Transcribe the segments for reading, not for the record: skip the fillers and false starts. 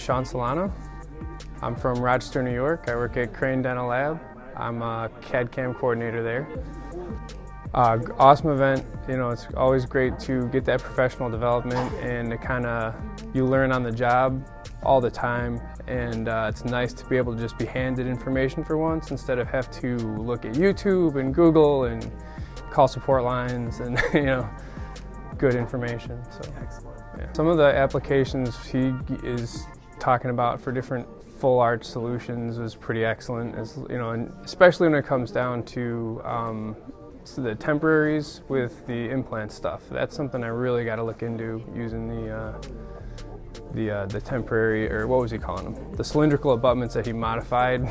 is Sean Solano. I'm from Rochester, New York. I work at Crane Dental Lab. I'm a CAD/CAM coordinator there. Awesome event. You know, it's always great to get that professional development and to you learn on the job all the time, and it's nice to be able to just be handed information for once instead of have to look at YouTube and Google and call support lines and good information. So, yeah. Some of the applications he is talking about for different full arch solutions is pretty excellent, and especially when it comes down to the temporaries with the implant stuff. That's something I really got to look into, using the temporary, or what was he calling them? The cylindrical abutments that he modified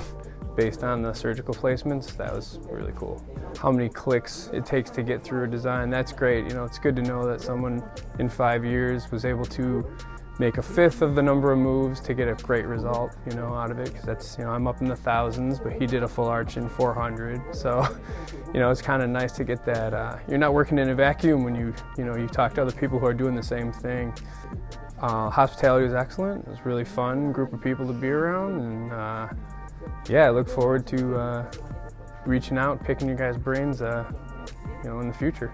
based on the surgical placements. That was really cool. How many clicks it takes to get through a design, that's great. It's good to know that someone in 5 years was able to make a fifth of the number of moves to get a great result, out of it. Because that's, I'm up in the thousands, but he did a full arch in 400. So, it's kind of nice to get that. You're not working in a vacuum when you talk to other people who are doing the same thing. Hospitality was excellent. It was a really fun group of people to be around, and yeah, I look forward to reaching out, picking your guys' brains, in the future.